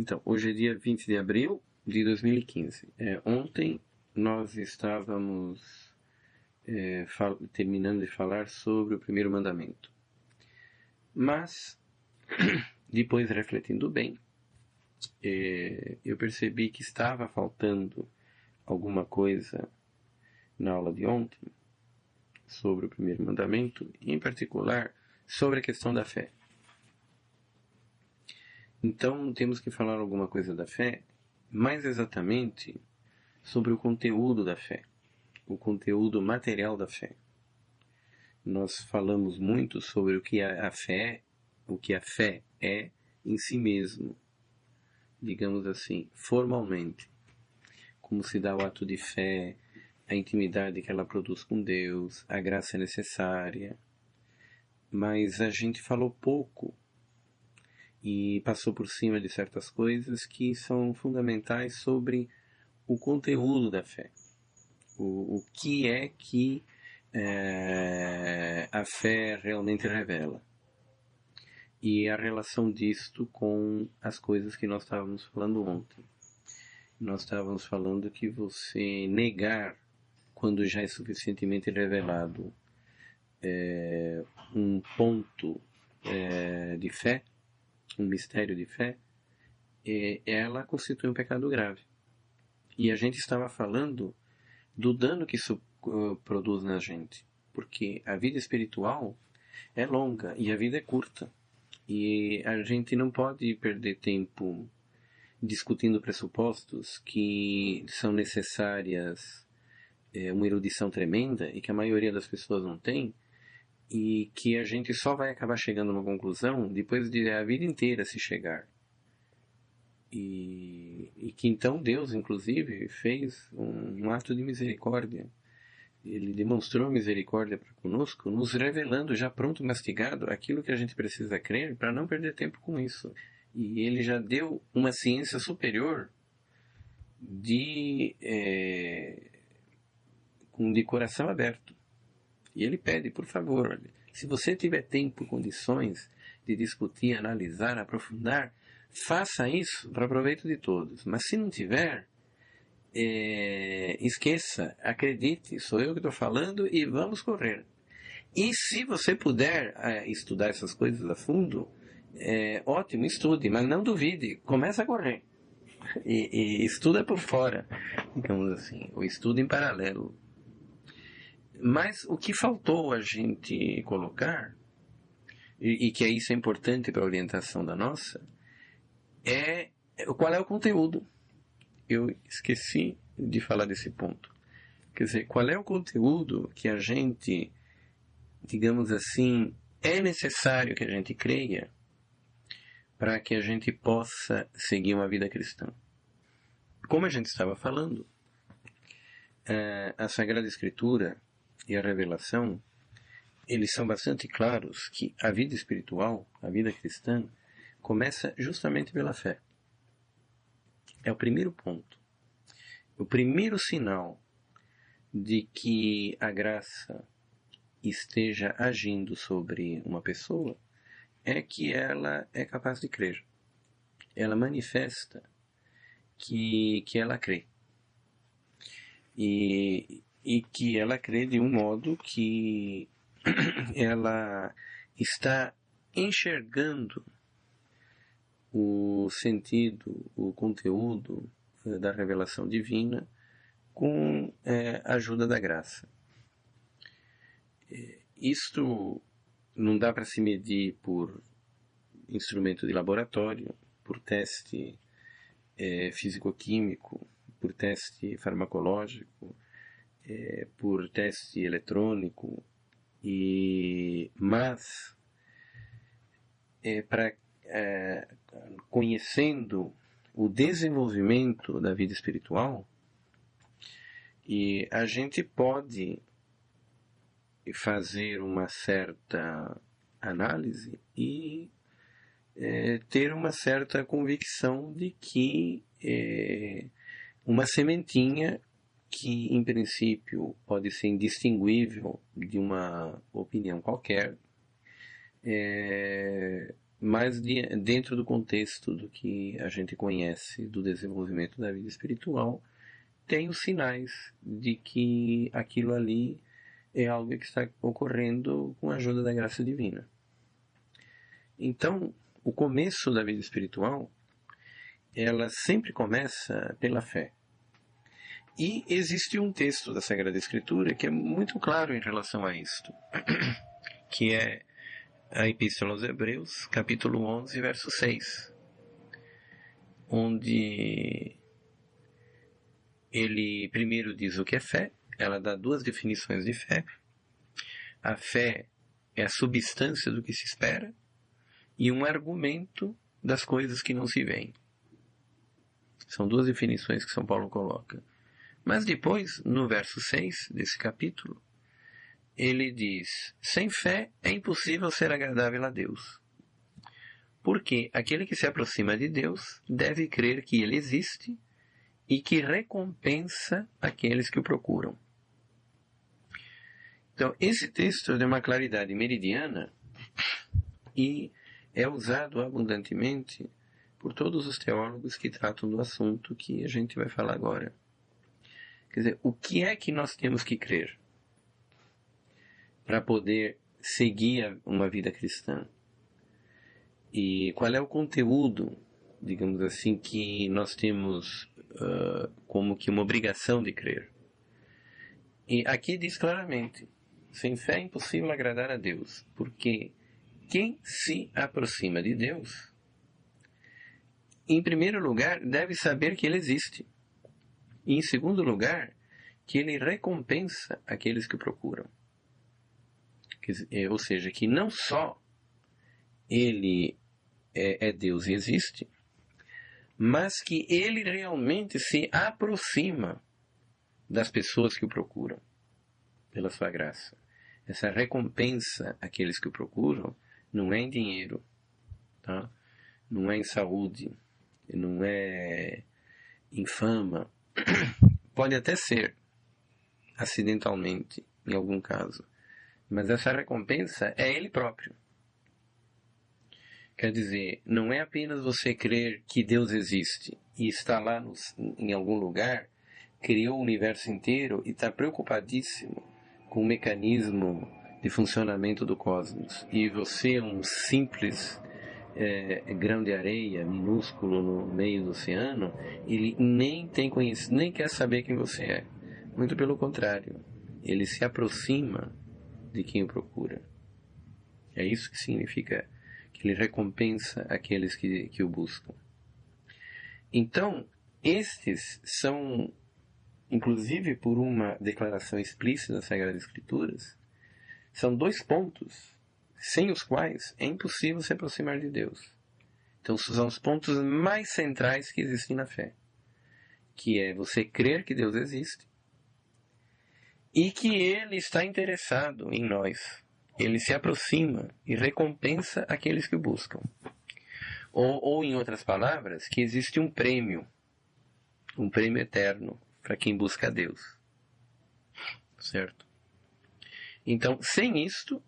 Então, hoje é dia 20 de abril de 2015. Ontem nós estávamos terminando de falar sobre o primeiro mandamento. Mas, depois refletindo bem, eu percebi que estava faltando alguma coisa na aula de ontem sobre o primeiro mandamento, em particular sobre a questão da fé. Então, temos que falar alguma coisa da fé, mais exatamente sobre o conteúdo da fé, o conteúdo material da fé. Nós falamos muito sobre o que a fé é em si mesmo, digamos assim, formalmente. Como se dá o ato de fé, a intimidade que ela produz com Deus, a graça necessária. Mas a gente falou pouco e passou por cima de certas coisas que são fundamentais sobre o conteúdo da fé. O que é que a fé realmente revela. E a relação disto com as coisas que nós estávamos falando ontem. Nós estávamos falando que você negar, quando já é suficientemente revelado, um ponto de fé, um mistério de fé, ela constitui um pecado grave. E a gente estava falando do dano que isso produz na gente. Porque a vida espiritual é longa e a vida é curta. E a gente não pode perder tempo discutindo pressupostos que são necessárias uma erudição tremenda e que a maioria das pessoas não tem, e que a gente só vai acabar chegando a uma conclusão depois de a vida inteira se chegar. E que então Deus, inclusive, fez um ato de misericórdia. Ele demonstrou misericórdia para conosco, nos revelando já pronto, mastigado, aquilo que a gente precisa crer para não perder tempo com isso. E ele já deu uma ciência superior de coração aberto. E ele pede, por favor, olha, se você tiver tempo e condições de discutir, analisar, aprofundar, faça isso para proveito de todos. Mas se não tiver, esqueça, acredite, sou eu que estou falando e vamos correr. E se você puder estudar essas coisas a fundo, ótimo, estude, mas não duvide, começa a correr. E estuda por fora, digamos assim, ou estuda em paralelo. Mas o que faltou a gente colocar, e que isso é importante para a orientação da nossa, qual é o conteúdo. Eu esqueci de falar desse ponto. Quer dizer, qual é o conteúdo que a gente, digamos assim, é necessário que a gente creia para que a gente possa seguir uma vida cristã. Como a gente estava falando, a Sagrada Escritura e a revelação, eles são bastante claros que a vida espiritual, a vida cristã, começa justamente pela fé. É o primeiro ponto. O primeiro sinal de que a graça esteja agindo sobre uma pessoa é que ela é capaz de crer. Ela manifesta que ela crê. E que ela crê de um modo que ela está enxergando o sentido, o conteúdo da revelação divina com a ajuda da graça. Isto não dá para se medir por instrumento de laboratório, por teste físico-químico, por teste farmacológico, por teste eletrônico, mas conhecendo o desenvolvimento da vida espiritual, e a gente pode fazer uma certa análise e ter uma certa convicção de que uma sementinha que, em princípio, pode ser indistinguível de uma opinião qualquer, mas dentro do contexto do que a gente conhece do desenvolvimento da vida espiritual, tem os sinais de que aquilo ali é algo que está ocorrendo com a ajuda da graça divina. Então, o começo da vida espiritual, ela sempre começa pela fé. E existe um texto da Sagrada Escritura que é muito claro em relação a isto, que é a Epístola aos Hebreus, capítulo 11, verso 6, onde ele primeiro diz o que é fé. Ela dá duas definições de fé. A fé é a substância do que se espera e um argumento das coisas que não se veem. São duas definições que São Paulo coloca. Mas depois, no verso 6 desse capítulo, ele diz: sem fé é impossível ser agradável a Deus. Porque aquele que se aproxima de Deus deve crer que Ele existe e que recompensa aqueles que o procuram. Então, esse texto é de uma claridade meridiana e é usado abundantemente por todos os teólogos que tratam do assunto que a gente vai falar agora. Quer dizer, o que é que nós temos que crer para poder seguir uma vida cristã? E qual é o conteúdo, digamos assim, que nós temos como que uma obrigação de crer? E aqui diz claramente: sem fé é impossível agradar a Deus, porque quem se aproxima de Deus, em primeiro lugar, deve saber que Ele existe. E, em segundo lugar, que Ele recompensa aqueles que o procuram. Ou seja, que não só Ele é Deus e existe, mas que Ele realmente se aproxima das pessoas que o procuram, pela sua graça. Essa recompensa àqueles que o procuram não é em dinheiro, tá? Não é em saúde, não é em fama. Pode até ser, acidentalmente, em algum caso. Mas essa recompensa é Ele próprio. Quer dizer, não é apenas você crer que Deus existe e está lá em algum lugar, criou o universo inteiro e está preocupadíssimo com o mecanismo de funcionamento do cosmos. E você é um simples grão de areia minúsculo no meio do oceano, ele nem tem conhecimento, nem quer saber quem você é. Muito pelo contrário, ele se aproxima de quem o procura. É isso que significa que ele recompensa aqueles que o buscam. Então, estes são, inclusive por uma declaração explícita das Sagradas Escrituras, são dois pontos sem os quais é impossível se aproximar de Deus. Então, são os pontos mais centrais que existem na fé, que é você crer que Deus existe e que Ele está interessado em nós. Ele se aproxima e recompensa aqueles que o buscam. Ou em outras palavras, que existe um prêmio eterno para quem busca a Deus. Certo? Então, sem isto,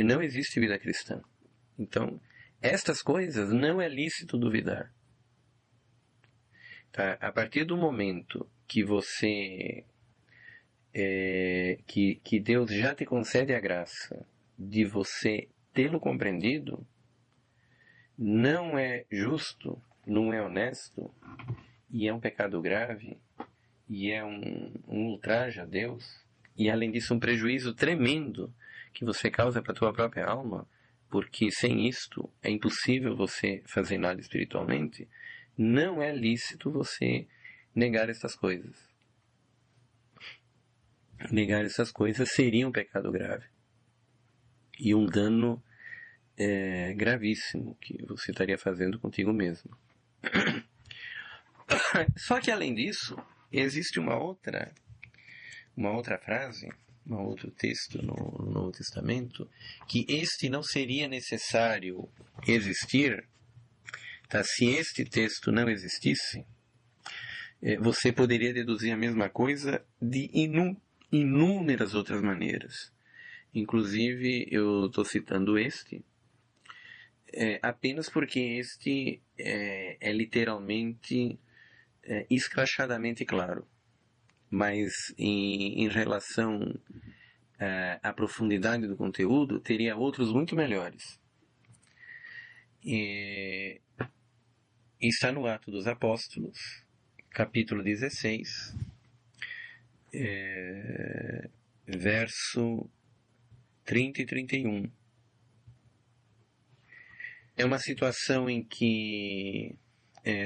não existe vida cristã. Então, estas coisas não é lícito duvidar. Tá? A partir do momento que você que Deus já te concede a graça de você tê-lo compreendido, não é justo, não é honesto, e é um pecado grave, e é um ultraje a Deus, e além disso um prejuízo tremendo que você causa para a tua própria alma, porque sem isto é impossível você fazer nada espiritualmente. Não é lícito você negar essas coisas. Negar essas coisas seria um pecado grave e um dano gravíssimo que você estaria fazendo contigo mesmo. Só que além disso, existe uma outra frase, um outro texto no Novo Testamento, que este não seria necessário existir, tá? Se este texto não existisse, você poderia deduzir a mesma coisa de inúmeras outras maneiras. Inclusive, eu estou citando este apenas porque este é literalmente escrachadamente claro. Mas em relação à profundidade do conteúdo, teria outros muito melhores. Está no Atos dos Apóstolos, capítulo 16, verso 30 e 31. É uma situação em que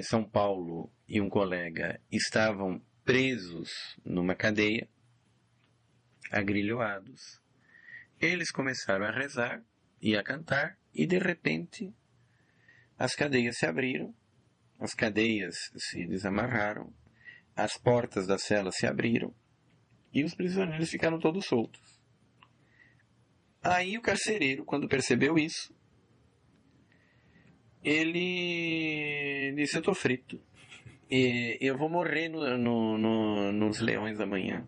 São Paulo e um colega estavam presos numa cadeia, agrilhoados. Eles começaram a rezar e a cantar, e de repente as cadeias se abriram, as cadeias se desamarraram, as portas da cela se abriram e os prisioneiros ficaram todos soltos. Aí o carcereiro, quando percebeu isso, ele disse: eu estou frito. Eu vou morrer nos leões da manhã.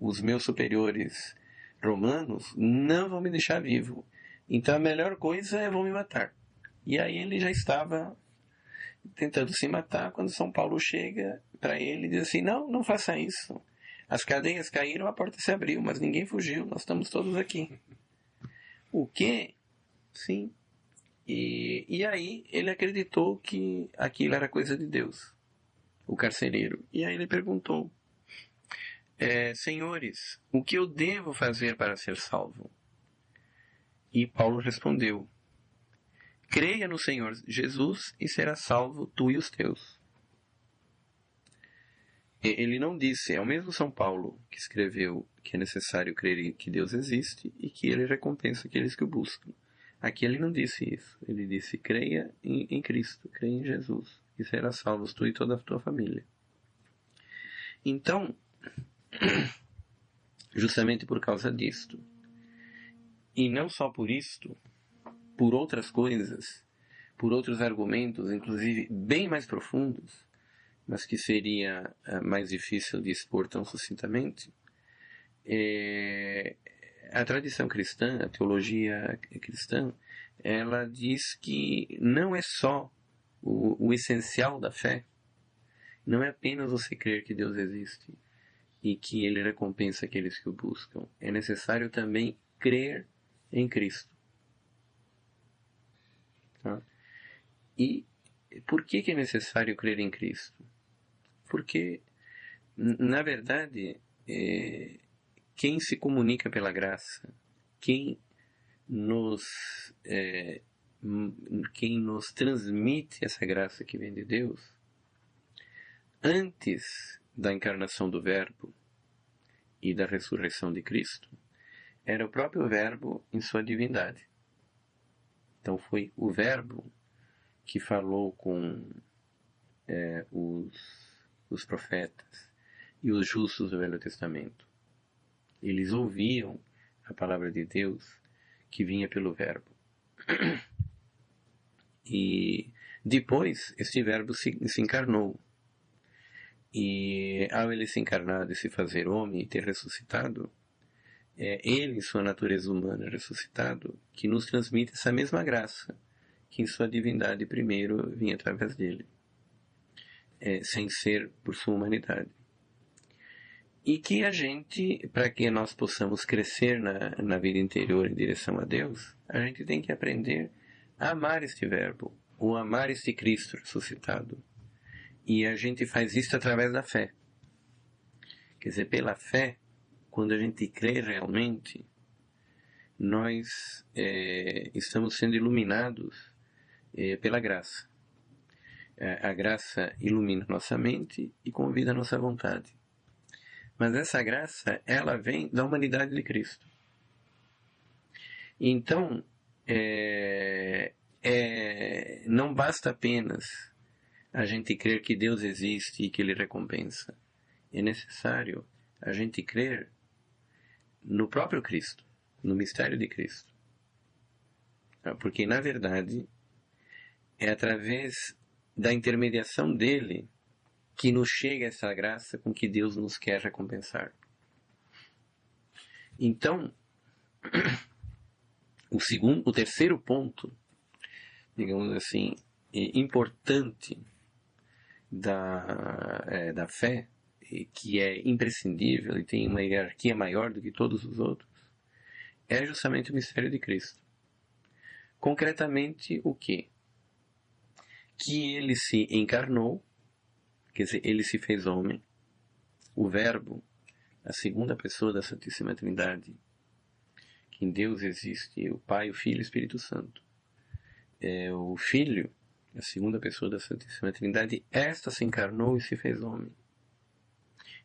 Os meus superiores romanos não vão me deixar vivo. Então a melhor coisa é vão me matar. E aí ele já estava tentando se matar quando São Paulo chega para ele e diz assim: não faça isso. As cadeias caíram, a porta se abriu, mas ninguém fugiu, nós estamos todos aqui. O quê? Sim. E aí ele acreditou que aquilo era coisa de Deus, o carcereiro. E aí ele perguntou: senhores, o que eu devo fazer para ser salvo? E Paulo respondeu: creia no Senhor Jesus e serás salvo tu e os teus. Ele não disse, é o mesmo São Paulo que escreveu que é necessário crer que Deus existe e que ele recompensa aqueles que o buscam. Aqui ele não disse isso. Ele disse: creia em Cristo, creia em Jesus e serás salvo tu e toda a tua família. Então, justamente por causa disto, e não só por isto, por outras coisas, por outros argumentos, inclusive bem mais profundos, mas que seria mais difícil de expor tão sucintamente, a tradição cristã, a teologia cristã, ela diz que não é só o essencial da fé, não é apenas você crer que Deus existe e que Ele recompensa aqueles que o buscam. É necessário também crer em Cristo. Tá? E por que é necessário crer em Cristo? Porque, na verdade, quem se comunica pela graça, quem nos transmite essa graça que vem de Deus, antes da encarnação do Verbo e da ressurreição de Cristo, era o próprio Verbo em sua divindade. Então foi o Verbo que falou com os profetas e os justos do Velho Testamento. Eles ouviam a palavra de Deus que vinha pelo Verbo. E depois este Verbo se encarnou. E ao ele se encarnar e se fazer homem e ter ressuscitado, ele, em sua natureza humana ressuscitado, que nos transmite essa mesma graça que em sua divindade primeiro vinha através dele, sem ser por sua humanidade. E que a gente, para que nós possamos crescer na vida interior em direção a Deus, a gente tem que aprender a amar este Verbo, ou amar este Cristo ressuscitado. E a gente faz isso através da fé. Quer dizer, pela fé, quando a gente crê realmente, nós estamos sendo iluminados pela graça. A graça ilumina nossa mente e convida a nossa vontade. Mas essa graça, ela vem da humanidade de Cristo. Então, não basta apenas a gente crer que Deus existe e que Ele recompensa. É necessário a gente crer no próprio Cristo, no mistério de Cristo. Porque, na verdade, é através da intermediação dele que nos chega essa graça com que Deus nos quer recompensar. Então, o terceiro ponto, digamos assim, importante da fé, que é imprescindível e tem uma hierarquia maior do que todos os outros, é justamente o mistério de Cristo. Concretamente, o quê? Que ele se encarnou, quer dizer, ele se fez homem, o Verbo, a segunda pessoa da Santíssima Trindade, que em Deus existe o Pai, o Filho e o Espírito Santo. O Filho, a segunda pessoa da Santíssima Trindade, esta se encarnou e se fez homem.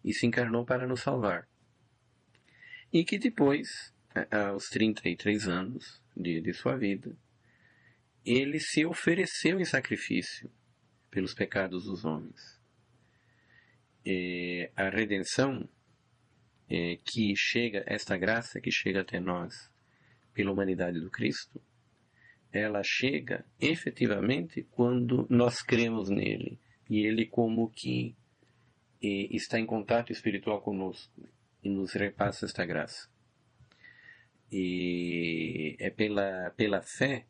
E se encarnou para nos salvar. E que depois, aos 33 anos de sua vida, ele se ofereceu em sacrifício pelos pecados dos homens. A redenção que chega, esta graça que chega até nós pela humanidade do Cristo, ela chega efetivamente quando nós cremos nele e ele como que está em contato espiritual conosco e nos repassa esta graça. E é pela fé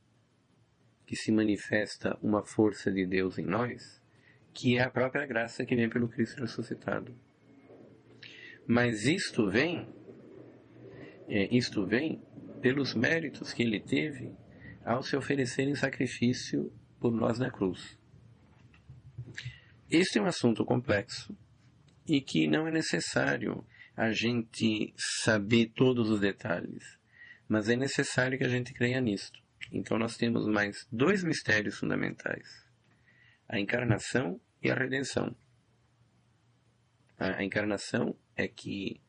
que se manifesta uma força de Deus em nós, que é a própria graça que vem pelo Cristo ressuscitado. Mas isto vem pelos méritos que ele teve ao se oferecer em sacrifício por nós na cruz. Este é um assunto complexo e que não é necessário a gente saber todos os detalhes, mas é necessário que a gente creia nisto. Então nós temos mais dois mistérios fundamentais: a encarnação e a redenção. A encarnação é que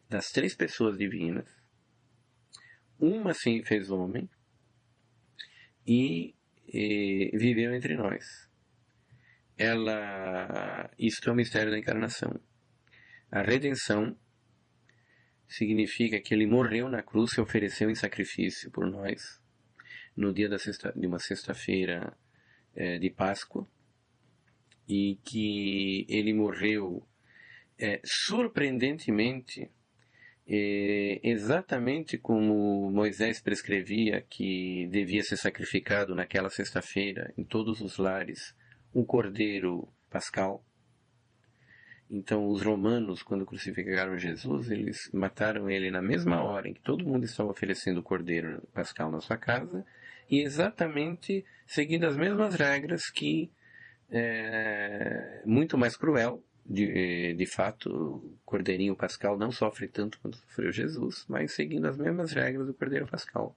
das três pessoas divinas, uma se fez homem e viveu entre nós. Isto é o mistério da encarnação. A redenção significa que ele morreu na cruz, se ofereceu em sacrifício por nós, no dia de uma sexta-feira de Páscoa, e que ele morreu surpreendentemente, exatamente como Moisés prescrevia que devia ser sacrificado naquela sexta-feira, em todos os lares, um cordeiro pascal. Então, os romanos, quando crucificaram Jesus, eles mataram ele na mesma hora em que todo mundo estava oferecendo o cordeiro pascal na sua casa, e exatamente seguindo as mesmas regras que, muito mais cruel, de fato, o cordeirinho pascal não sofre tanto quanto sofreu Jesus, mas seguindo as mesmas regras do cordeiro pascal.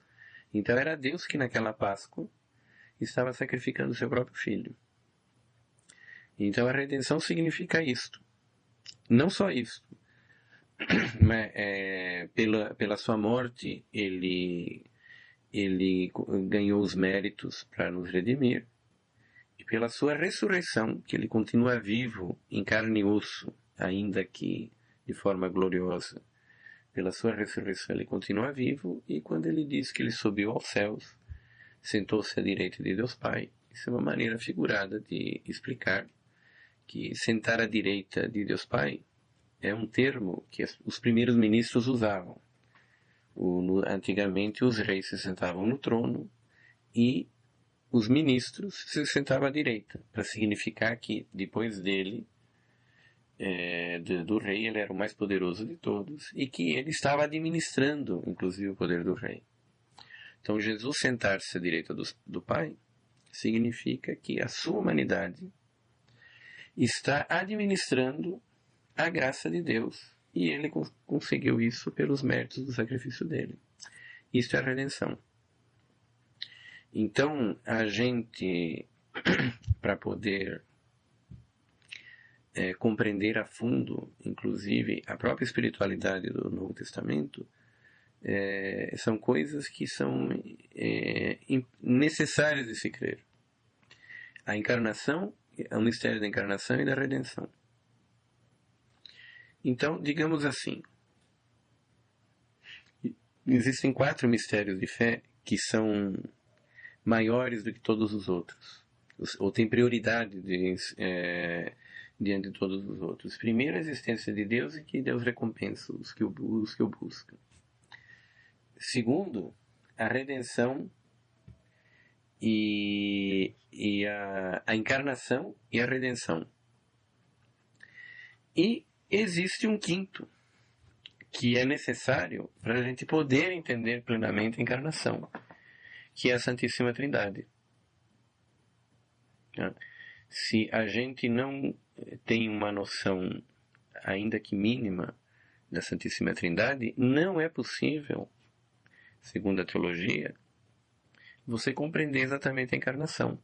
Então, era Deus que naquela Páscoa estava sacrificando o seu próprio filho. Então, a redenção significa isto. Não só isso, mas pela sua morte ele ganhou os méritos para nos redimir, e pela sua ressurreição, que ele continua vivo em carne e osso, ainda que de forma gloriosa. Pela sua ressurreição ele continua vivo, e quando ele diz que ele subiu aos céus, sentou-se à direita de Deus Pai, isso é uma maneira figurada de explicar que sentar à direita de Deus Pai é um termo que os primeiros ministros usavam. Antigamente os reis se sentavam no trono e os ministros se sentavam à direita, para significar que depois dele, do rei, ele era o mais poderoso de todos e que ele estava administrando, inclusive, o poder do rei. Então, Jesus sentar-se à direita do Pai significa que a sua humanidade está administrando a graça de Deus, e ele conseguiu isso pelos méritos do sacrifício dele. Isto é a redenção. Então, a gente, para poder compreender a fundo, inclusive, a própria espiritualidade do Novo Testamento, são coisas que são necessárias de se crer. A encarnação é o mistério da encarnação e da redenção. Então, digamos assim, existem 4 mistérios de fé que são maiores do que todos os outros, ou têm prioridade de diante de todos os outros. Primeiro, a existência de Deus e que Deus recompensa os que o buscam. Segundo, a redenção e a encarnação e a redenção. E existe um quinto, que é necessário para a gente poder entender plenamente a encarnação, que é a Santíssima Trindade. Se a gente não tem uma noção, ainda que mínima, da Santíssima Trindade, não é possível, segundo a teologia, você compreender exatamente a encarnação.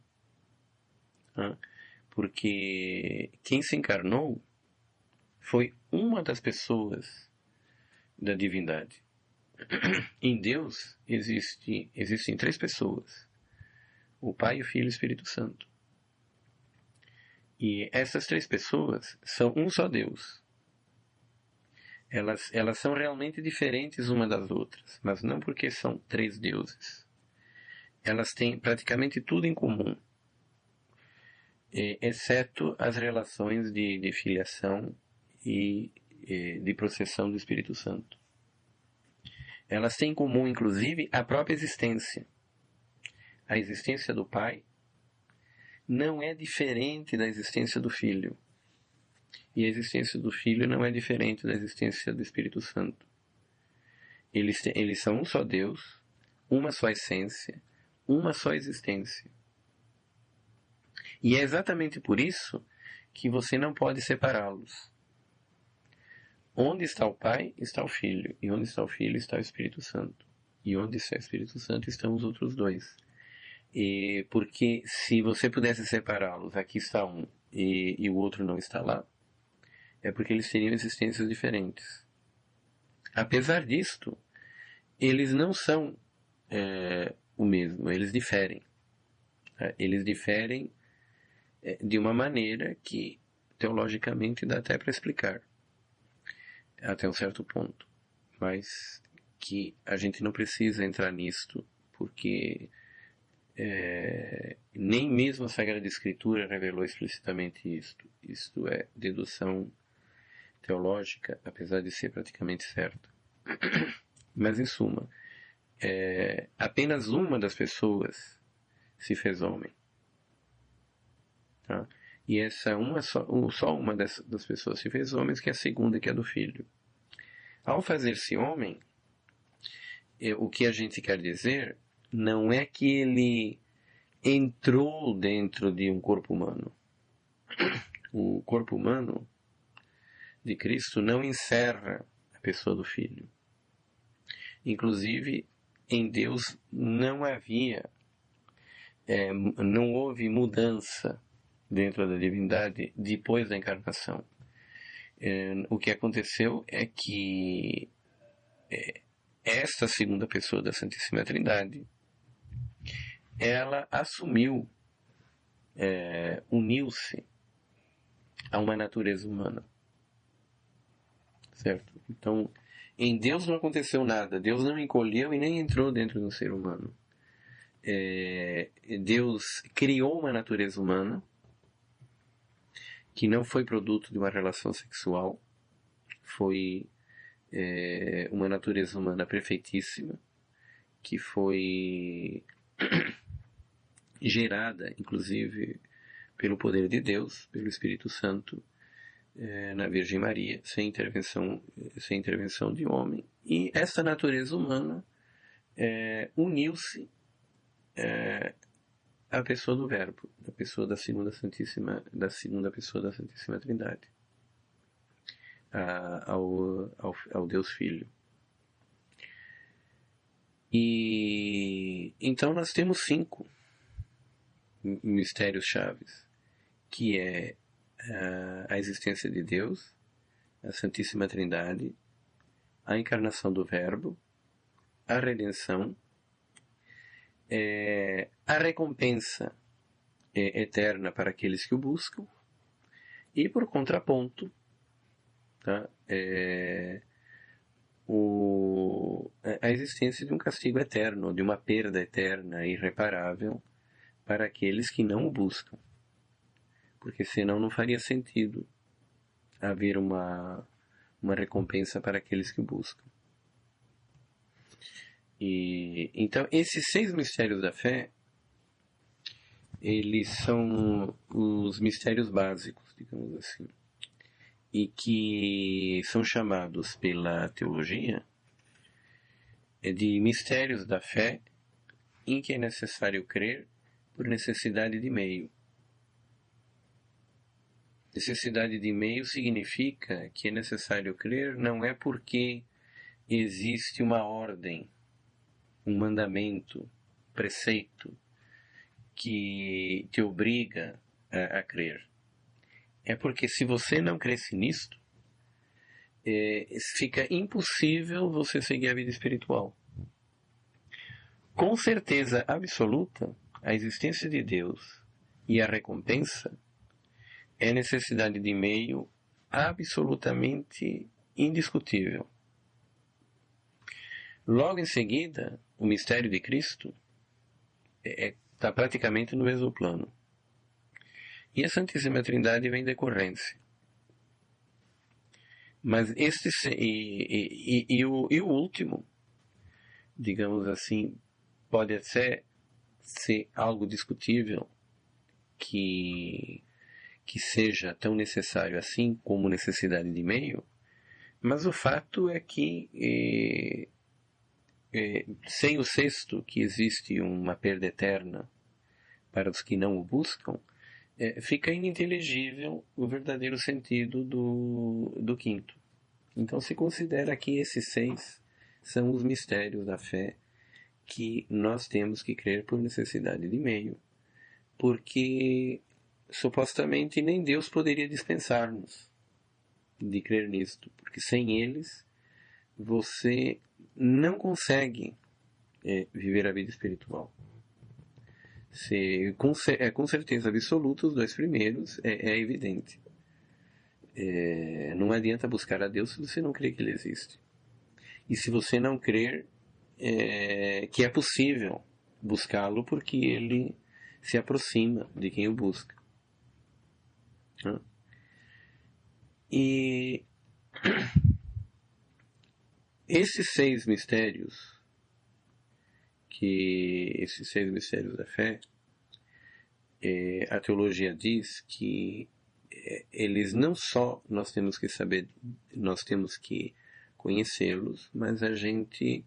Porque quem se encarnou foi uma das pessoas da divindade. Em Deus existem 3 pessoas: o Pai, o Filho e o Espírito Santo. E essas 3 pessoas são um só Deus. Elas são realmente diferentes uma das outras, mas não porque são 3 deuses. Elas têm praticamente tudo em comum, exceto as relações de filiação e de processão do Espírito Santo. Elas têm em comum, inclusive, a própria existência. A existência do Pai não é diferente da existência do Filho. E a existência do Filho não é diferente da existência do Espírito Santo. Eles são um só Deus, uma só essência, uma só existência. E é exatamente por isso que você não pode separá-los. Onde está o Pai, está o Filho. E onde está o Filho, está o Espírito Santo. E onde está o Espírito Santo, estão os outros 2. Porque se você pudesse separá-los, aqui está um e o outro não está lá, é porque eles teriam existências diferentes. Apesar disto, eles não são o mesmo, eles diferem. Eles diferem de uma maneira que, teologicamente, dá até para explicar, até um certo ponto. Mas que a gente não precisa entrar nisto, porque nem mesmo a Sagrada Escritura revelou explicitamente isto. Isto é dedução teológica, apesar de ser praticamente certa. Mas, em suma, apenas uma das pessoas se fez homem. Tá? E essa só uma das pessoas se fez homem, que é a segunda, que é do Filho. Ao fazer-se homem, o que a gente quer dizer não é que ele entrou dentro de um corpo humano. O corpo humano de Cristo não encerra a pessoa do Filho. Inclusive, em Deus não houve mudança dentro da divindade depois da encarnação. O que aconteceu é que esta segunda pessoa da Santíssima Trindade, ela assumiu, uniu-se a uma natureza humana. Certo? Então, em Deus não aconteceu nada. Deus não encolheu e nem entrou dentro do ser humano. Deus criou uma natureza humana que não foi produto de uma relação sexual. Foi uma natureza humana perfeitíssima, que foi gerada, inclusive, pelo poder de Deus, pelo Espírito Santo, na Virgem Maria, sem intervenção de homem. E essa natureza humana uniu-se à pessoa do Verbo, da pessoa da segunda pessoa da Santíssima Trindade, ao Deus Filho. E então nós temos 5 mistérios chaves, que é a existência de Deus, a Santíssima Trindade, a encarnação do Verbo, a redenção, a recompensa eterna para aqueles que o buscam, e por contraponto, tá, a existência de um castigo eterno, de uma perda eterna irreparável para aqueles que não o buscam. porque senão não faria sentido haver uma recompensa para aqueles que buscam. E então esses 6 mistérios da fé, eles são os mistérios básicos, digamos assim, e que são chamados pela teologia de mistérios da fé, em que é necessário crer por necessidade de meio. Necessidade de meio significa que é necessário crer não é porque existe uma ordem, um mandamento, preceito que te obriga a crer. É porque se você não cresce nisto, fica impossível você seguir a vida espiritual. Com certeza absoluta, a existência de Deus e a recompensa é necessidade de meio absolutamente indiscutível. Logo em seguida, o mistério de Cristo está praticamente no mesmo plano. E a Santíssima Trindade vem em decorrência. Mas o último, digamos assim, pode até ser algo discutível que seja tão necessário assim como necessidade de meio, mas o fato é que sem o sexto, que existe uma perda eterna para os que não o buscam, fica ininteligível o verdadeiro sentido do quinto. Então se considera que esses 6 são os mistérios da fé que nós temos que crer por necessidade de meio, porque supostamente nem Deus poderia dispensar-nos de crer nisto, porque sem eles você não consegue viver a vida espiritual. Com certeza absoluta, os 2 primeiros é evidente. Não adianta buscar a Deus se você não crê que Ele existe. E se você não crer que é possível buscá-lo, porque Ele se aproxima de quem o busca. E esses 6 mistérios, esses 6 mistérios da fé, a teologia diz que eles não só nós temos que saber, nós temos que conhecê-los, mas a gente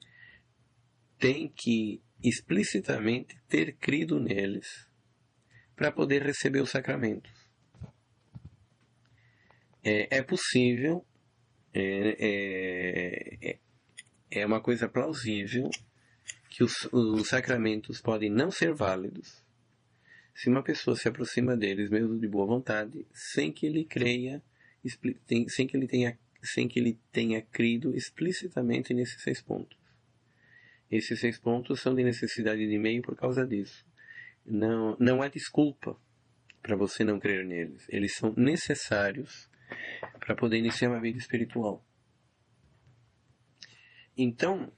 tem que explicitamente ter crido neles para poder receber os sacramentos. É possível, é uma coisa plausível que os sacramentos podem não ser válidos se uma pessoa se aproxima deles mesmo de boa vontade, sem que ele creia, sem que ele tenha crido explicitamente nesses 6 pontos. Esses 6 pontos são de necessidade de meio por causa disso. Não há desculpa para você não crer neles. Eles são necessários para poder iniciar uma vida espiritual. Então,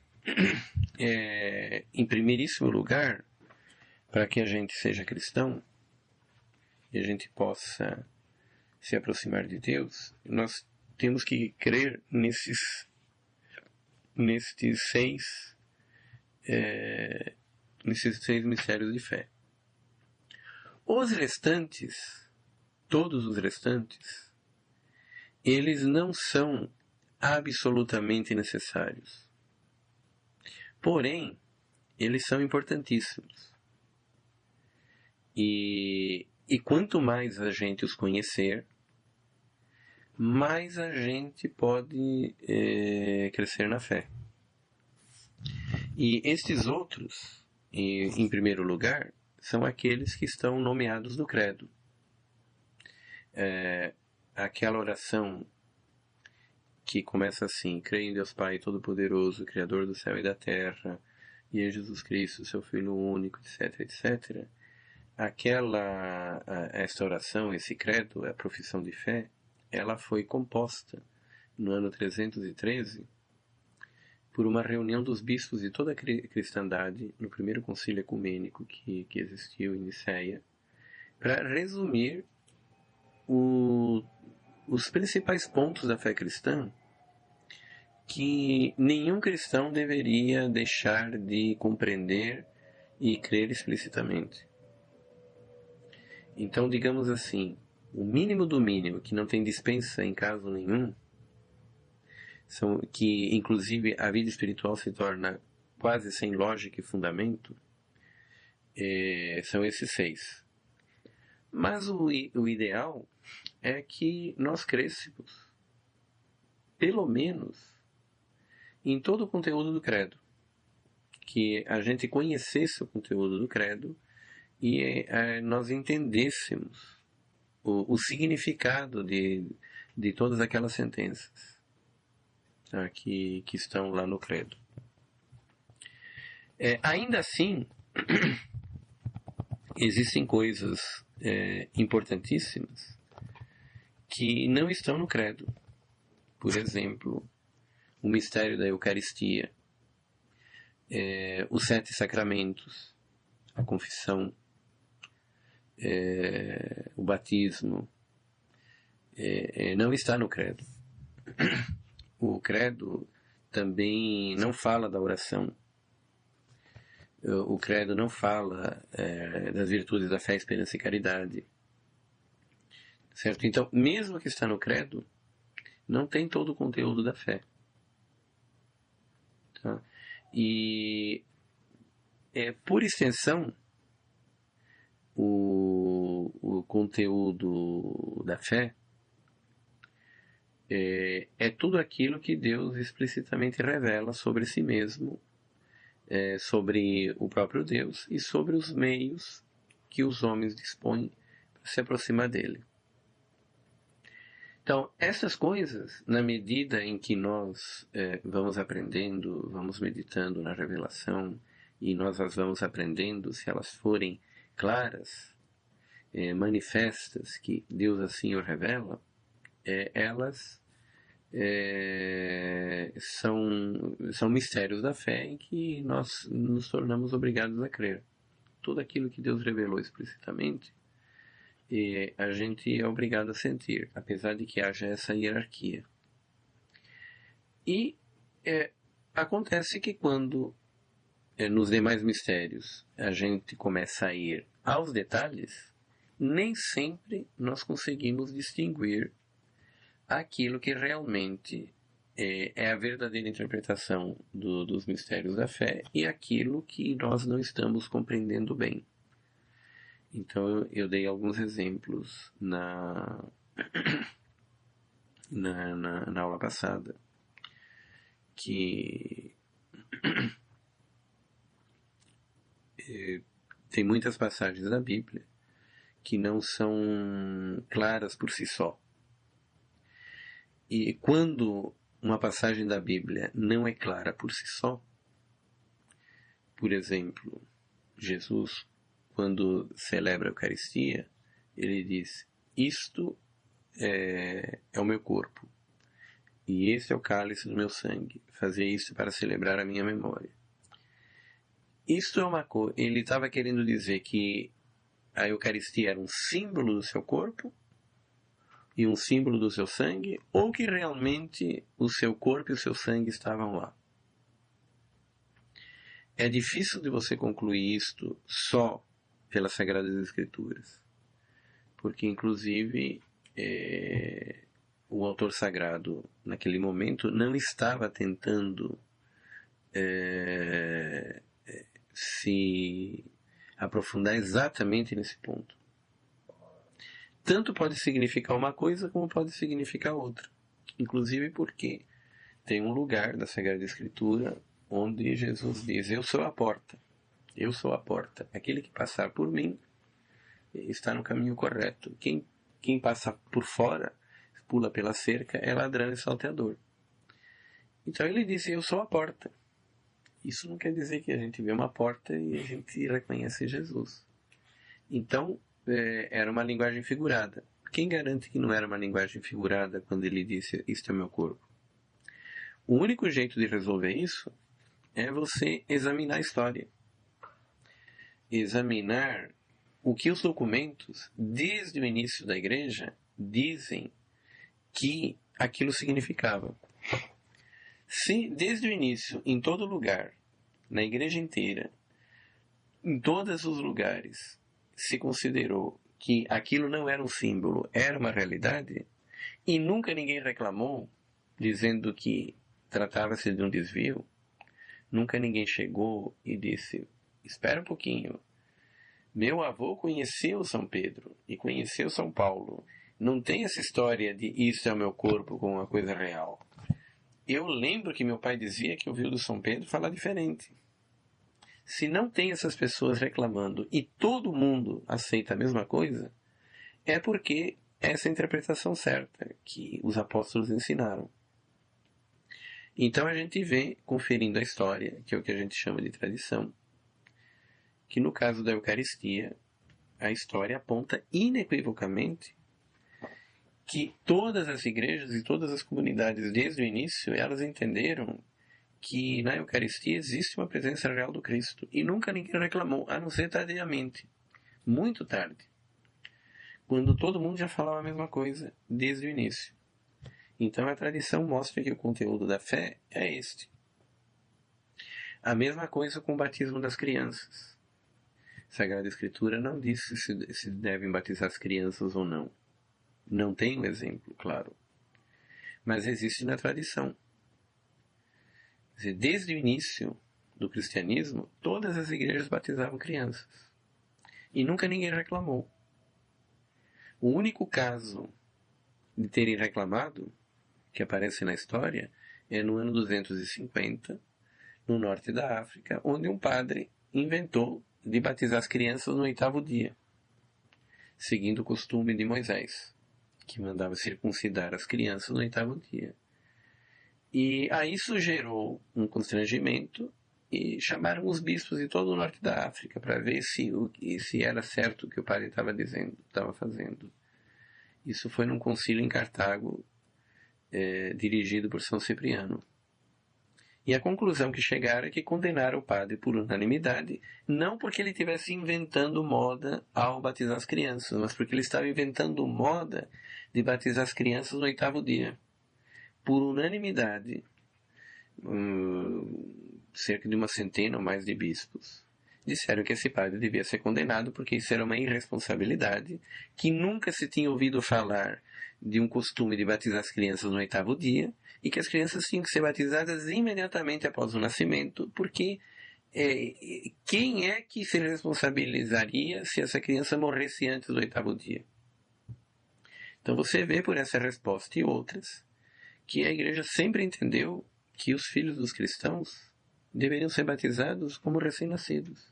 em primeiríssimo lugar, para que a gente seja cristão e a gente possa se aproximar de Deus, nós temos que crer nesses 6 mistérios de fé. Os restantes, todos os restantes, eles não são absolutamente necessários. Porém, eles são importantíssimos. E quanto mais a gente os conhecer, mais a gente pode crescer na fé. E estes outros, em primeiro lugar, são aqueles que estão nomeados no credo. Aquela oração que começa assim: creio em Deus Pai Todo-Poderoso, Criador do céu e da terra, e em Jesus Cristo, seu Filho único, etc, etc. Esta oração, esse credo, a profissão de fé, ela foi composta no ano 313 por uma reunião dos bispos de toda a cristandade no primeiro concílio ecumênico que existiu em Nicéia, para resumir os principais pontos da fé cristã que nenhum cristão deveria deixar de compreender e crer explicitamente. Então, digamos assim, o mínimo do mínimo, que não tem dispensa em caso nenhum, que inclusive a vida espiritual se torna quase sem lógica e fundamento, são esses 6. Mas o ideal é que nós crescemos, pelo menos, em todo o conteúdo do credo. Que a gente conhecesse o conteúdo do credo e nós entendêssemos o significado de todas aquelas sentenças, tá, que estão lá no credo. Ainda assim, existem coisas importantíssimas que não estão no credo. Por exemplo, o mistério da Eucaristia, os 7 sacramentos, a confissão, o batismo, não está no credo. O credo também não fala da oração. O credo não fala das virtudes da fé, esperança e caridade. Certo? Então, mesmo que está no credo, não tem todo o conteúdo da fé. Tá? E, por extensão, o conteúdo da fé é tudo aquilo que Deus explicitamente revela sobre si mesmo, sobre o próprio Deus e sobre os meios que os homens dispõem para se aproximar dele. Então, essas coisas, na medida em que nós vamos aprendendo, vamos meditando na revelação, e nós as vamos aprendendo, se elas forem claras, manifestas, que Deus assim o revela, elas são mistérios da fé em que nós nos tornamos obrigados a crer. Tudo aquilo que Deus revelou explicitamente, a gente é obrigado a sentir, apesar de que haja essa hierarquia. E acontece que quando nos demais mistérios a gente começa a ir aos detalhes, nem sempre nós conseguimos distinguir aquilo que realmente é a verdadeira interpretação dos mistérios da fé e aquilo que nós não estamos compreendendo bem. Então eu dei alguns exemplos na aula passada, que tem muitas passagens da Bíblia que não são claras por si só. E quando uma passagem da Bíblia não é clara por si só, por exemplo, Jesus, quando celebra a Eucaristia, ele diz: isto é o meu corpo, e este é o cálice do meu sangue. Fazei isto para celebrar a minha memória. Isto é uma coisa. Ele estava querendo dizer que a Eucaristia era um símbolo do seu corpo e um símbolo do seu sangue, ou que realmente o seu corpo e o seu sangue estavam lá. É difícil de você concluir isto só pelas Sagradas Escrituras, porque inclusive o autor sagrado naquele momento não estava tentando se aprofundar exatamente nesse ponto. Tanto pode significar uma coisa como pode significar outra, inclusive porque tem um lugar da Sagrada Escritura onde Jesus diz: eu sou a porta, eu sou a porta, aquele que passar por mim está no caminho correto, quem passa por fora, pula pela cerca, é ladrão e salteador. Então ele disse: eu sou a porta. Isso não quer dizer que a gente vê uma porta e a gente reconhece Jesus. Então era uma linguagem figurada. Quem garante que não era uma linguagem figurada quando ele disse: isto é meu corpo? O único jeito de resolver isso é você examinar a história. Examinar o que os documentos, desde o início da igreja, dizem que aquilo significava. Se desde o início, em todo lugar, na igreja inteira, em todos os lugares, se considerou que aquilo não era um símbolo, era uma realidade, e nunca ninguém reclamou, dizendo que tratava-se de um desvio, nunca ninguém chegou e disse, espera um pouquinho, meu avô conheceu São Pedro e conheceu São Paulo, não tem essa história de isso é o meu corpo como uma coisa real. Eu lembro que meu pai dizia que ouviu do São Pedro falar diferente. Se não tem essas pessoas reclamando e todo mundo aceita a mesma coisa, é porque essa é a interpretação certa que os apóstolos ensinaram. Então a gente vê, conferindo a história, que é o que a gente chama de tradição, que no caso da Eucaristia, a história aponta inequivocamente que todas as igrejas e todas as comunidades, desde o início, elas entenderam que na Eucaristia existe uma presença real do Cristo. E nunca ninguém reclamou, a não ser tardiamente. Muito tarde. Quando todo mundo já falava a mesma coisa, desde o início. Então a tradição mostra que o conteúdo da fé é este. A mesma coisa com o batismo das crianças. A Sagrada Escritura não diz se devem batizar as crianças ou não. Não tem um exemplo, claro. Mas existe na tradição. Quer dizer, desde o início do cristianismo, todas as igrejas batizavam crianças. E nunca ninguém reclamou. O único caso de terem reclamado, que aparece na história, é no ano 250, no norte da África, onde um padre inventou de batizar as crianças no 8º dia, seguindo o costume de Moisés, que mandava circuncidar as crianças no 8º dia. E aí isso gerou um constrangimento e chamaram os bispos de todo o norte da África para ver se era certo o que o padre estava fazendo. Isso foi num concílio em Cartago, dirigido por São Cipriano. E a conclusão que chegaram é que condenaram o padre por unanimidade, não porque ele estivesse inventando moda ao batizar as crianças, mas porque ele estava inventando moda de batizar as crianças no 8º dia. Por unanimidade, cerca de uma centena ou mais de bispos disseram que esse padre devia ser condenado porque isso era uma irresponsabilidade, que nunca se tinha ouvido falar de um costume de batizar as crianças no 8º dia e que as crianças tinham que ser batizadas imediatamente após o nascimento, porque quem é que se responsabilizaria se essa criança morresse antes do 8º dia? Então você vê por essa resposta e outras que a igreja sempre entendeu que os filhos dos cristãos deveriam ser batizados como recém-nascidos.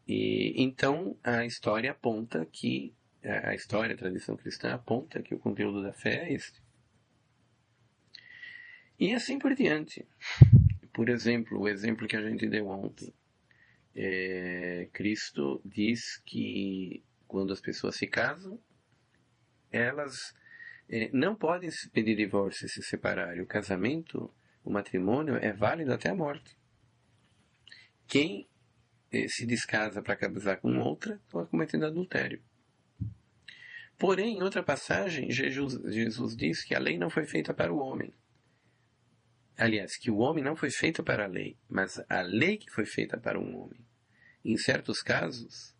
E então a história aponta que, a tradição cristã aponta que o conteúdo da fé é este. E assim por diante. Por exemplo, o exemplo que a gente deu ontem. Cristo diz que quando as pessoas se casam, elas não podem pedir divórcio e se separarem. O casamento, o matrimônio é válido até a morte. Quem se descasa para casar com outra está cometendo adultério. Porém, em outra passagem, Jesus diz que a lei não foi feita para o homem. Aliás, que o homem não foi feito para a lei, mas a lei que foi feita para um homem. Em certos casos,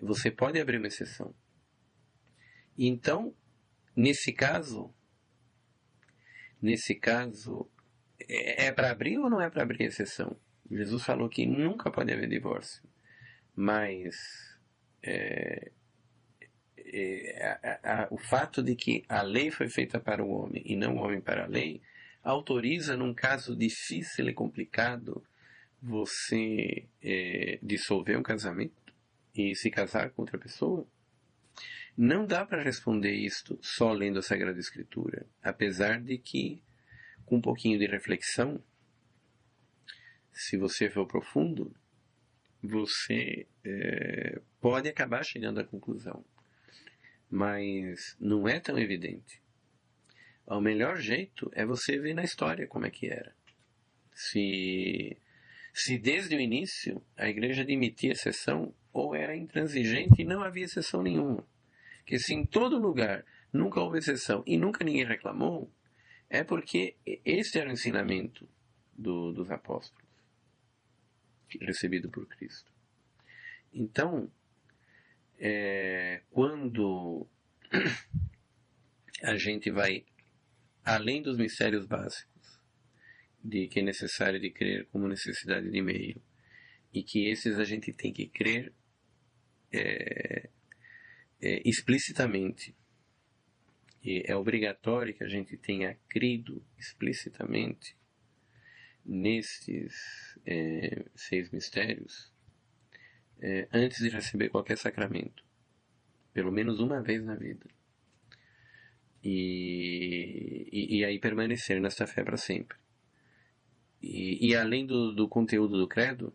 você pode abrir uma exceção. Então, nesse caso, é para abrir ou não é para abrir exceção? Jesus falou que nunca pode haver divórcio, mas o fato de que a lei foi feita para o homem e não o homem para a lei, autoriza, num caso difícil e complicado, você dissolver um casamento e se casar com outra pessoa? Não dá para responder isto só lendo a Sagrada Escritura, apesar de que, com um pouquinho de reflexão, se você for profundo, você pode acabar chegando à conclusão. Mas não é tão evidente. O melhor jeito é você ver na história como é que era. Se desde o início a igreja admitia exceção, ou era intransigente e não havia exceção nenhuma. que se em todo lugar nunca houve exceção e nunca ninguém reclamou, é porque este era o ensinamento dos apóstolos, recebido por Cristo. Então, quando a gente vai além dos mistérios básicos, de que é necessário de crer como necessidade de meio, e que esses a gente tem que crer explicitamente, e é obrigatório que a gente tenha crido explicitamente nestes 6 mistérios, antes de receber qualquer sacramento, pelo menos uma vez na vida, e aí permanecer nesta fé para sempre. E além do conteúdo do credo,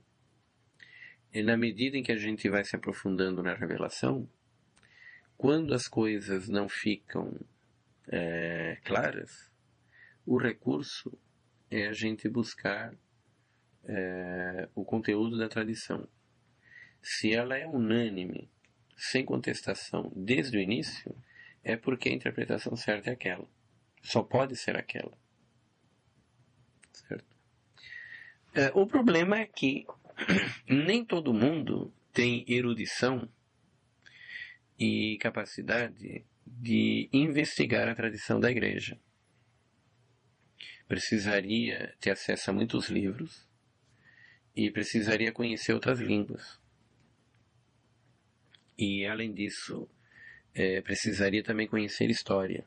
na medida em que a gente vai se aprofundando na revelação, quando as coisas não ficam claras, o recurso é a gente buscar o conteúdo da tradição. Se ela é unânime, sem contestação, desde o início, é porque a interpretação certa é aquela. Só pode ser aquela. Certo? O problema é que nem todo mundo tem erudição e capacidade de investigar a tradição da igreja. Precisaria ter acesso a muitos livros e precisaria conhecer outras línguas. E, além disso, precisaria também conhecer história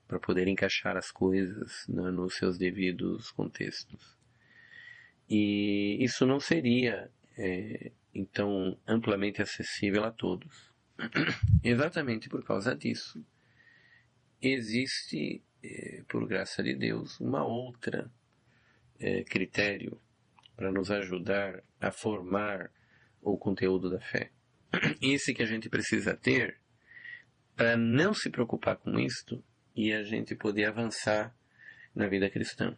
para poder encaixar as coisas nos seus devidos contextos. E isso não seria, então, amplamente acessível a todos. Exatamente por causa disso, existe, por graça de Deus, uma outra critério para nos ajudar a formar o conteúdo da fé. Esse que a gente precisa ter para não se preocupar com isto e a gente poder avançar na vida cristã.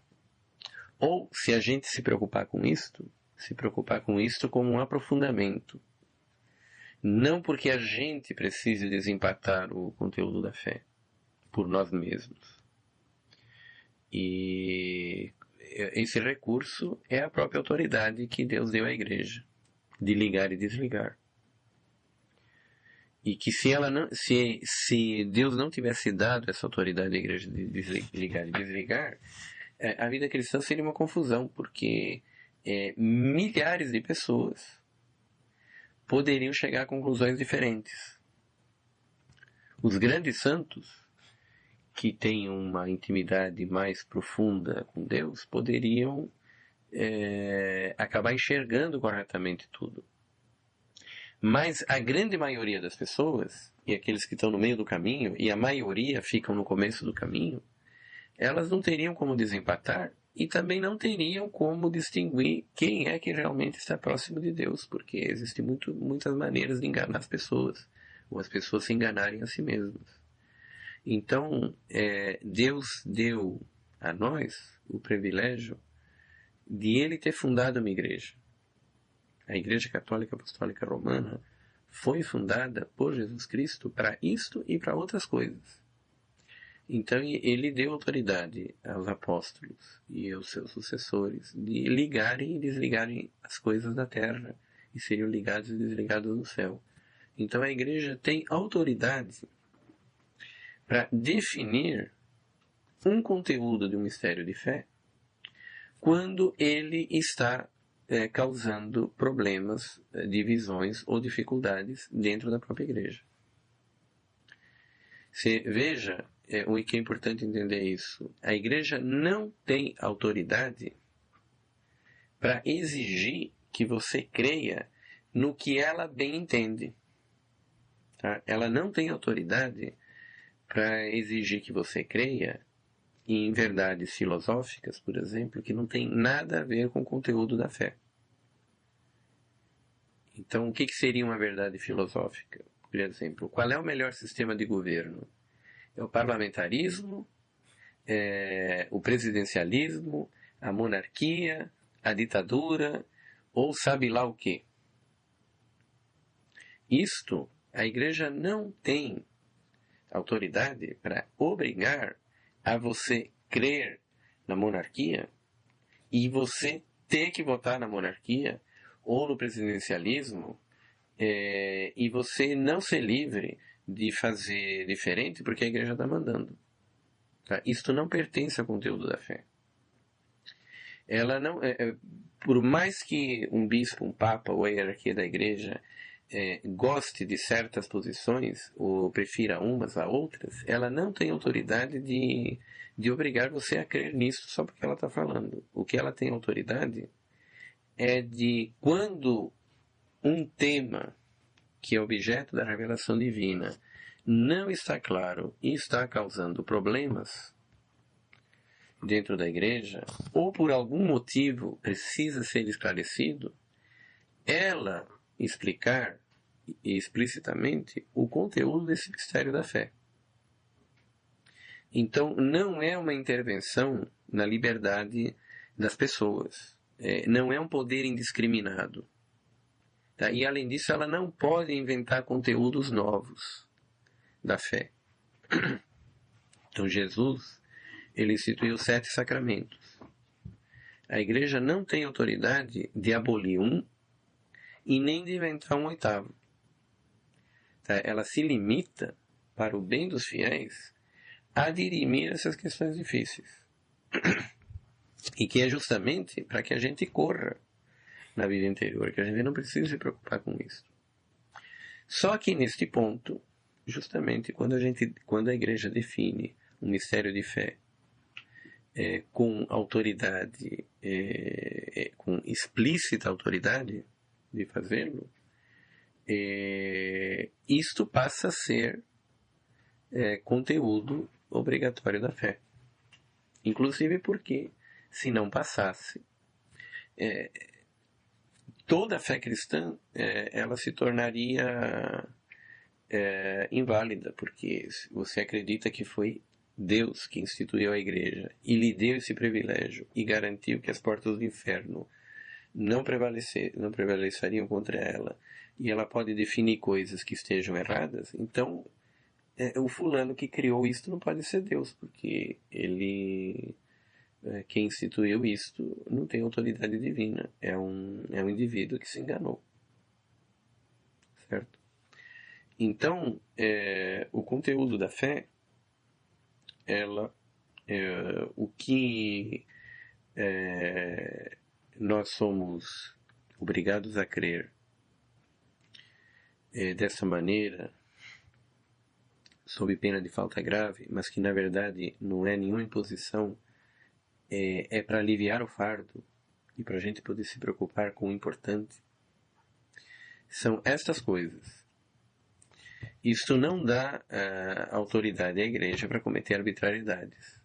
Ou, se a gente se preocupar com isto como um aprofundamento. Não porque a gente precise desempatar o conteúdo da fé por nós mesmos. E esse recurso é a própria autoridade que Deus deu à igreja, de ligar e desligar. E que se Deus não tivesse dado essa autoridade à igreja de ligar e desligar, a vida cristã seria uma confusão, porque milhares de pessoas poderiam chegar a conclusões diferentes. Os grandes santos, que têm uma intimidade mais profunda com Deus, poderiam acabar enxergando corretamente tudo. Mas a grande maioria das pessoas, e aqueles que estão no meio do caminho, e a maioria ficam no começo do caminho, elas não teriam como desempatar e também não teriam como distinguir quem é que realmente está próximo de Deus, porque existem muitas maneiras de enganar as pessoas, ou as pessoas se enganarem a si mesmas. Então, Deus deu a nós o privilégio de Ele ter fundado uma igreja. A Igreja Católica Apostólica Romana foi fundada por Jesus Cristo para isto e para outras coisas. Então ele deu autoridade aos apóstolos e aos seus sucessores de ligarem e desligarem as coisas da terra e seriam ligados e desligados no céu. Então a igreja tem autoridade para definir um conteúdo de um mistério de fé quando ele está causando problemas, divisões ou dificuldades dentro da própria igreja. Você veja, o que é importante entender isso. A igreja não tem autoridade para exigir que você creia no que ela bem entende. Tá? Ela não tem autoridade para exigir que você creia em verdades filosóficas, por exemplo, que não tem nada a ver com o conteúdo da fé. Então, o que seria uma verdade filosófica? Por exemplo, qual é o melhor sistema de governo? É o parlamentarismo, o presidencialismo, a monarquia, a ditadura, ou sabe lá o quê? Isto, a igreja não tem autoridade para obrigar a você crer na monarquia e você ter que votar na monarquia ou no presidencialismo e você não ser livre de fazer diferente porque a igreja está mandando. Tá? Isto não pertence ao conteúdo da fé. Ela não, por mais que um bispo, um papa ou a hierarquia da igreja goste de certas posições ou prefira umas a outras, ela não tem autoridade de obrigar você a crer nisso só porque ela está falando. O que ela tem autoridade é de quando um tema que é objeto da revelação divina não está claro e está causando problemas dentro da igreja, ou por algum motivo precisa ser esclarecido, ela explicar explicitamente o conteúdo desse mistério da fé. Então, não é uma intervenção na liberdade das pessoas. Não é um poder indiscriminado. Tá? E, além disso, ela não pode inventar conteúdos novos da fé. Então, Jesus, ele instituiu 7 sacramentos. A igreja não tem autoridade de abolir um e nem de inventar um 8º. Tá? Ela se limita, para o bem dos fiéis, a dirimir essas questões difíceis. E que é justamente para que a gente corra na vida interior, que a gente não precisa se preocupar com isso. Só que neste ponto, justamente quando a igreja define um mistério de fé com autoridade, com explícita autoridade de fazê-lo, isto passa a ser conteúdo obrigatório da fé. Inclusive porque, se não passasse, toda a fé cristã ela se tornaria inválida, porque você acredita que foi Deus que instituiu a igreja e lhe deu esse privilégio e garantiu que as portas do inferno não prevaleceriam contra ela, e ela pode definir coisas que estejam erradas. Então, o fulano que criou isto não pode ser Deus, porque quem instituiu isto não tem autoridade divina, é um indivíduo que se enganou, certo? Então, o conteúdo da fé, o que nós somos obrigados a crer dessa maneira, sob pena de falta grave, mas que na verdade não é nenhuma imposição, é para aliviar o fardo e para a gente poder se preocupar com o importante, são estas coisas. Isto não dá autoridade à igreja para cometer arbitrariedades.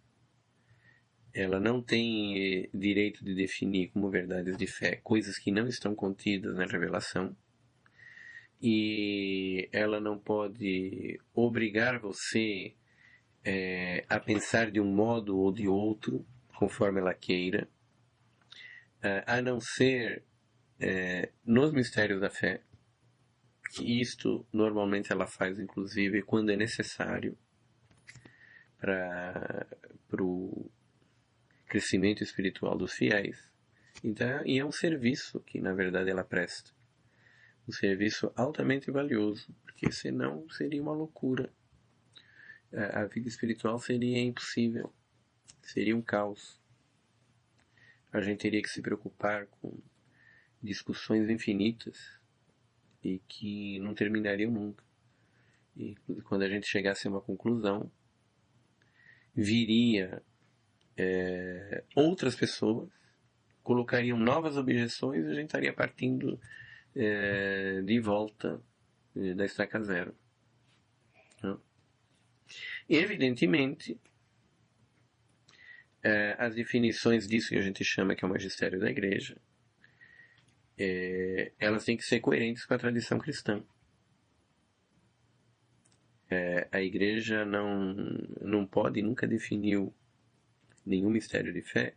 Ela não tem direito de definir como verdades de fé coisas que não estão contidas na revelação. E ela não pode obrigar você a pensar de um modo ou de outro, conforme ela queira, a não ser nos mistérios da fé, que isto normalmente ela faz, inclusive, quando é necessário para o crescimento espiritual dos fiéis. Então, e é um serviço que, na verdade, ela presta. Um serviço altamente valioso, porque senão seria uma loucura. A vida espiritual seria impossível. Seria um caos. A gente teria que se preocupar com discussões infinitas e que não terminariam nunca. E quando a gente chegasse a uma conclusão, viria outras pessoas, colocariam novas objeções e a gente estaria partindo de volta da estaca zero. Evidentemente, as definições disso que a gente chama que é o magistério da igreja, elas têm que ser coerentes com a tradição cristã. A igreja não pode, nunca definiu nenhum mistério de fé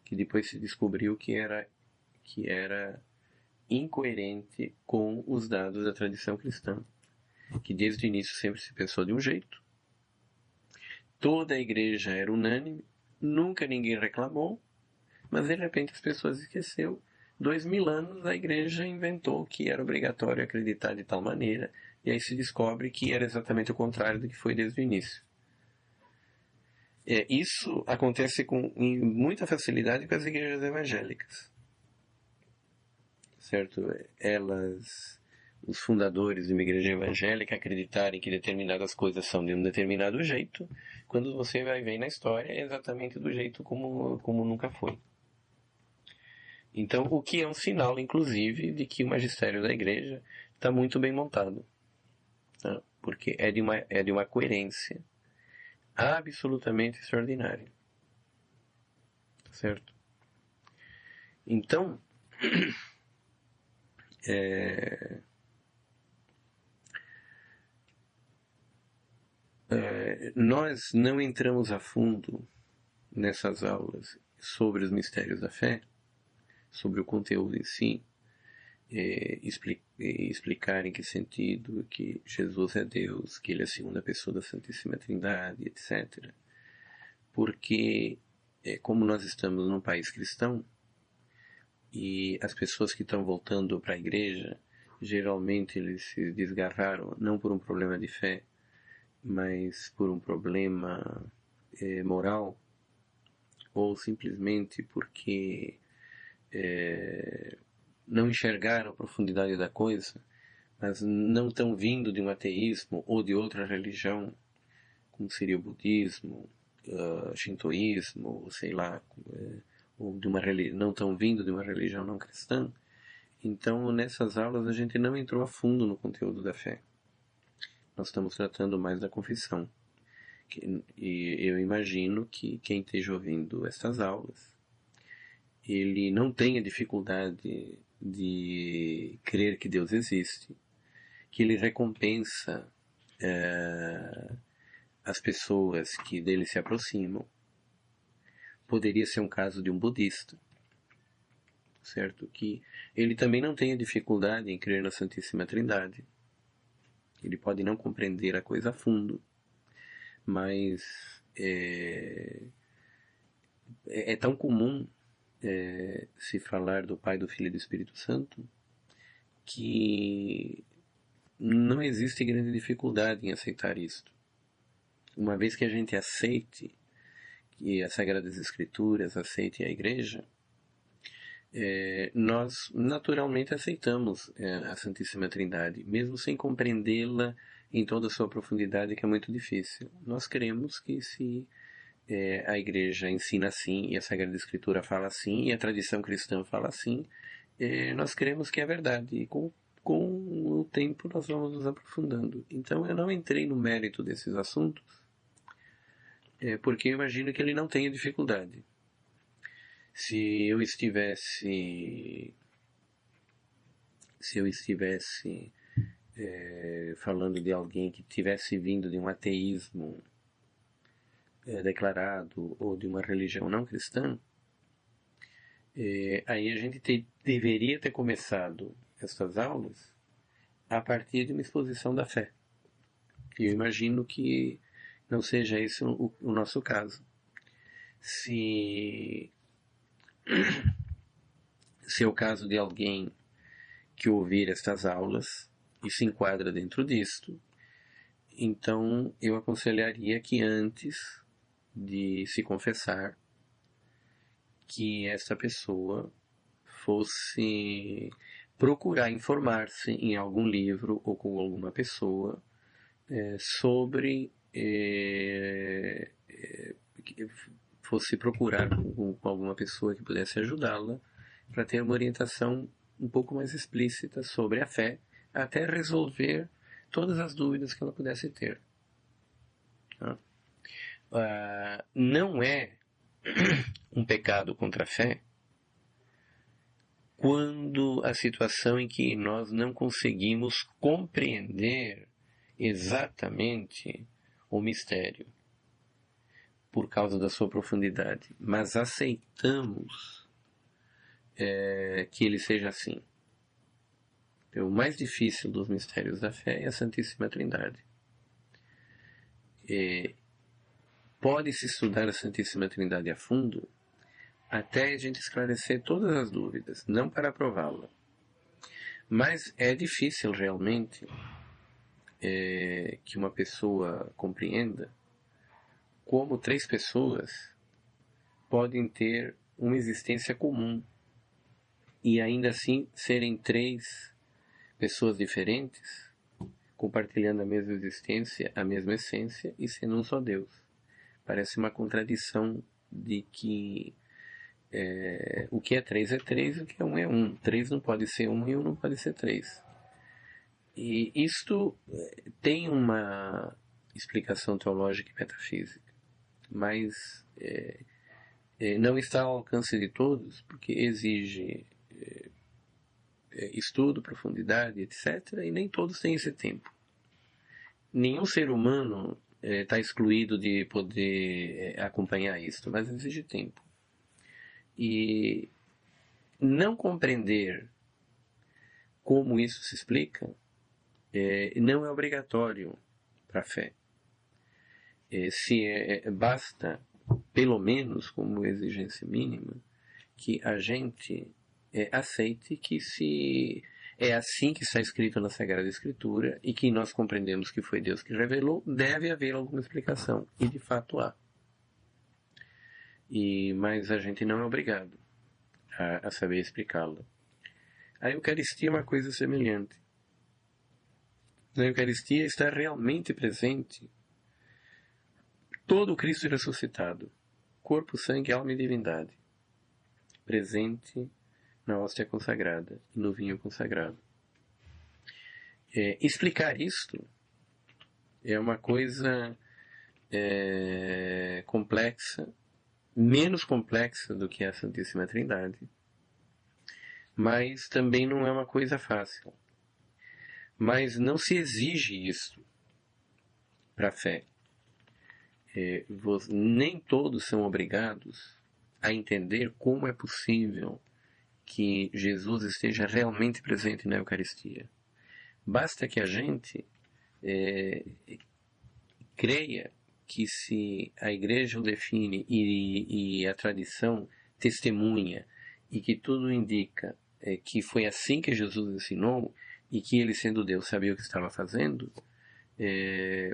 que depois se descobriu que era incoerente com os dados da tradição cristã. que desde o início sempre se pensou de um jeito. Toda a igreja era unânime, nunca ninguém reclamou, mas de repente as pessoas esqueceram. 2000 anos a igreja inventou que era obrigatório acreditar de tal maneira, e aí se descobre que era exatamente o contrário do que foi desde o início. Isso acontece com muita facilidade com as igrejas evangélicas. Certo? Os fundadores de uma igreja evangélica acreditarem que determinadas coisas são de um determinado jeito, quando você vai ver na história é exatamente do jeito como nunca foi. Então, o que é um sinal, inclusive, de que o magistério da igreja está muito bem montado. Tá? Porque é de uma coerência absolutamente extraordinária. Certo? Então, nós não entramos a fundo nessas aulas sobre os mistérios da fé, sobre o conteúdo em si, explicar em que sentido que Jesus é Deus, que Ele é a segunda pessoa da Santíssima Trindade, etc. Porque, como nós estamos num país cristão, e as pessoas que estão voltando para a igreja, geralmente eles se desgarraram, não por um problema de fé, mas por um problema moral, ou simplesmente porque não enxergaram a profundidade da coisa, mas não estão vindo de um ateísmo ou de outra religião, como seria o budismo, shintoísmo, sei lá, ou de não estão vindo de uma religião não cristã. Então, nessas aulas a gente não entrou a fundo no conteúdo da fé. Nós estamos tratando mais da confissão. E eu imagino que quem esteja ouvindo estas aulas, ele não tenha dificuldade de crer que Deus existe, que Ele recompensa as pessoas que dele se aproximam. Poderia ser um caso de um budista, certo? Que ele também não tenha dificuldade em crer na Santíssima Trindade. Ele pode não compreender a coisa a fundo, mas é tão comum se falar do Pai, do Filho e do Espírito Santo, que não existe grande dificuldade em aceitar isto. Uma vez que a gente aceite que as Sagradas Escrituras, aceite a Igreja, nós naturalmente aceitamos a Santíssima Trindade, mesmo sem compreendê-la em toda a sua profundidade, que é muito difícil. Nós cremos que se a Igreja ensina assim, e a Sagrada Escritura fala assim, e a tradição cristã fala assim, nós cremos que é verdade, e com o tempo nós vamos nos aprofundando. Então eu não entrei no mérito desses assuntos, porque eu imagino que ele não tenha dificuldade. Se eu estivesse falando de alguém que tivesse vindo de um ateísmo declarado ou de uma religião não cristã, aí a gente deveria ter começado essas aulas a partir de uma exposição da fé. E eu imagino que não seja esse o nosso caso. Se é o caso de alguém que ouvir estas aulas e se enquadra dentro disto, então eu aconselharia que antes de se confessar, que essa pessoa fosse procurar informar-se em algum livro ou com alguma pessoa sobre fosse procurar com alguma pessoa que pudesse ajudá-la para ter uma orientação um pouco mais explícita sobre a fé, até resolver todas as dúvidas que ela pudesse ter. Tá? Não é um pecado contra a fé quando a situação em que nós não conseguimos compreender exatamente o mistério por causa da sua profundidade, mas aceitamos que ele seja assim. O mais difícil dos mistérios da fé é a Santíssima Trindade. Pode-se estudar a Santíssima Trindade a fundo até a gente esclarecer todas as dúvidas, não para aprová-la. Mas é difícil realmente que uma pessoa compreenda como 3 pessoas podem ter uma existência comum e ainda assim serem 3 pessoas diferentes, compartilhando a mesma existência, a mesma essência e sendo um só Deus. Parece uma contradição de que o que é 3 é 3, o que é 1 é 1. 3 não pode ser 1 e 1 não pode ser 3. E isto tem uma explicação teológica e metafísica, mas não está ao alcance de todos, porque exige estudo, profundidade, etc., e nem todos têm esse tempo. Nenhum ser humano está excluído de poder acompanhar isso, mas exige tempo. E não compreender como isso se explica não é obrigatório para a fé. Basta, pelo menos como exigência mínima, que a gente aceite que se é assim que está escrito na Sagrada Escritura e que nós compreendemos que foi Deus que revelou, deve haver alguma explicação. E de fato há. Mas a gente não é obrigado a saber explicá-la. A Eucaristia é uma coisa semelhante. Na Eucaristia está realmente presente todo o Cristo ressuscitado, corpo, sangue, alma e divindade, presente na hóstia consagrada e no vinho consagrado. Explicar isto é uma coisa complexa, menos complexa do que a Santíssima Trindade, mas também não é uma coisa fácil. Mas não se exige isso para a fé. Nem todos são obrigados a entender como é possível que Jesus esteja realmente presente na Eucaristia. Basta que a gente creia que se a Igreja o define e a tradição testemunha e que tudo indica que foi assim que Jesus ensinou e que ele, sendo Deus, sabia o que estava fazendo,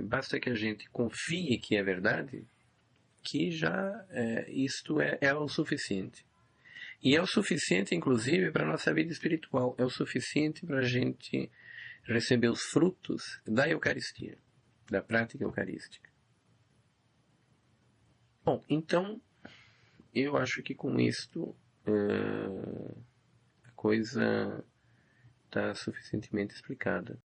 basta que a gente confie que é verdade, que já isto é o suficiente. E é o suficiente, inclusive, para a nossa vida espiritual. É o suficiente para a gente receber os frutos da Eucaristia, da prática eucarística. Bom, então, eu acho que com isto a coisa está suficientemente explicada.